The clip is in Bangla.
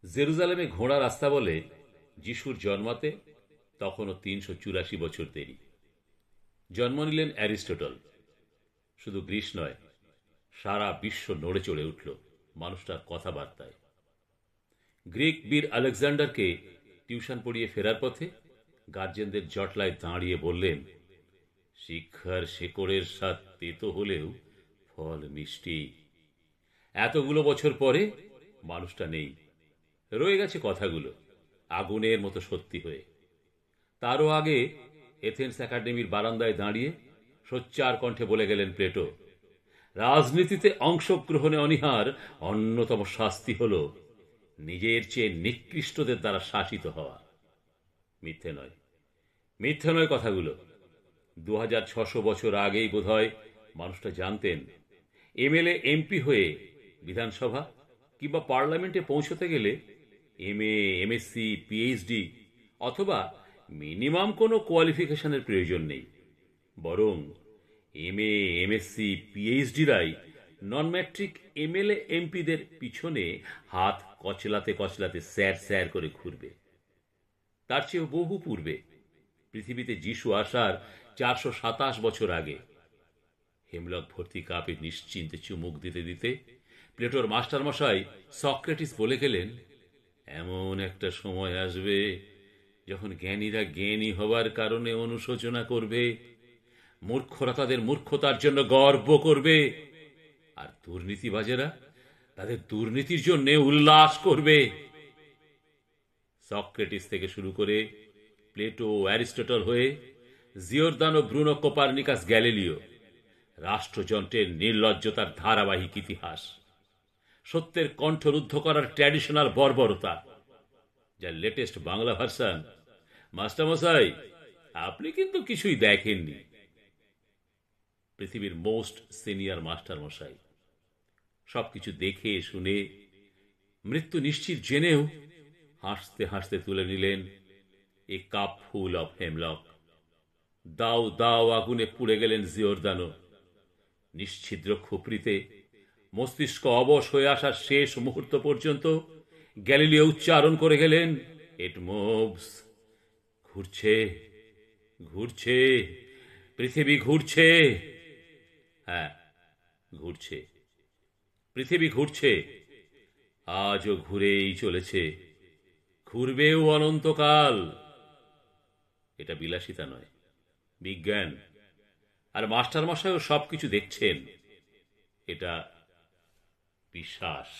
জেরুজালেমে ঘোড়া রাস্তা বলে যিশুর জন্মাতে তখনও ৩৮৪ বছর দেরি। জন্ম নিলেন অ্যারিস্টটল। শুধু গ্রিস নয়, সারা বিশ্ব নড়ে চড়ে উঠল মানুষটার কথাবার্তায়। গ্রিক বীর আলেকজান্ডারকে টিউশন পড়িয়ে ফেরার পথে গার্জেনদের জটলায় দাঁড়িয়ে বললেন, শিক্ষার শেকড়ের স্বাদ তেতো হলেও ফল মিষ্টি। এতগুলো বছর পরে মানুষটা নেই, রয়ে গেছে কথাগুলো আগুনের মতো সত্যি হয়ে। তারও আগে এথেন্স একাডেমির বারান্দায় দাঁড়িয়ে সোচ্চার কণ্ঠে বলে গেলেন প্লেটো, রাজনীতিতে অংশগ্রহণে অনীহার অন্যতম শাস্তি হল নিজের চেয়ে নিকৃষ্টদের দ্বারা শাসিত হওয়া। মিথ্যে নয়, মিথ্যে নয় কথাগুলো। 2600 বছর আগেই বোধহয় মানুষটা জানতেন এমএলএ এমপি হয়ে বিধানসভা কিংবা পার্লামেন্টে পৌঁছতে গেলে এমএ, এমএসসি, পিএইচডি অথবা মিনিমাম কোনো কোয়ালিফিকেশনের প্রয়োজন নেই। বরং এমএ, এমএসসি, পিএইচডিরাই নন ম্যাট্রিক এমএলএ এমপিদের পিছনে হাত কচলাতে কচলাতে স্যার স্যার করে ঘুরবে। তার চেয়েও বহু পূর্বে, পৃথিবীতে যিশু আসার 427 বছর আগে, হেমলক ভর্তি কাপে নিশ্চিন্তে চুমুক দিতে দিতে প্লেটোর মাস্টারমশাই সক্রেটিস বলে গেলেন, এমন একটা সময় আসবে যখন জ্ঞানীরা জ্ঞানী হবার কারণে অনুশোচনা করবে, মূর্খরা তাদের মূর্খতার জন্য গর্ব করবে, আর দুর্নীতিবাজেরা তাদের দুর্নীতির জন্য উল্লাস করবে। সক্রেটিস থেকে শুরু করে প্লেটো, অ্যারিস্টটল হয়ে জিওরদানো, ব্রুনো, কোপার্নিকাস, গ্যালিলিও, রাষ্ট্রযন্ত্রের নির্লজ্জতার ধারাবাহিক ইতিহাস, সত্যের কণ্ঠরুদ্ধ করার ট্র্যাডিশনাল বর্বরতা, যার লেটেস্ট বাংলা ভার্সন মাস্টারমশাই আপনি কিন্তু কিছুই দেখেননি। পৃথিবীর মোস্ট সিনিয়র মাস্টারমশাই সবকিছু দেখে শুনে মৃত্যু নিশ্চিত জেনেও হাসতে হাসতে তুলে নিলেন এ কাপ ফুল অফ হেমলক। দাও দাও আগুনে পুড়ে গেলেন জিওরদানো। নিশ্ছিদ্র খুপড়িতে মস্তিষ্ক অবশ হয়ে আসার শেষ মুহূর্ত পর্যন্ত গ্যালিলিও উচ্চারণ করে গেলেন, ইট মুভস, ঘুরছে ঘুরছে, পৃথিবী ঘুরছে। হ্যাঁ, ঘুরছে, পৃথিবী ঘুরছে, আজও ঘুরেই চলেছে, ঘুরবেও অনন্তকাল। এটা বিলাসিতা নয়, বিজ্ঞান। আর মাস্টারমশাইও সবকিছু দেখছেন, এটা বিশ্বাস।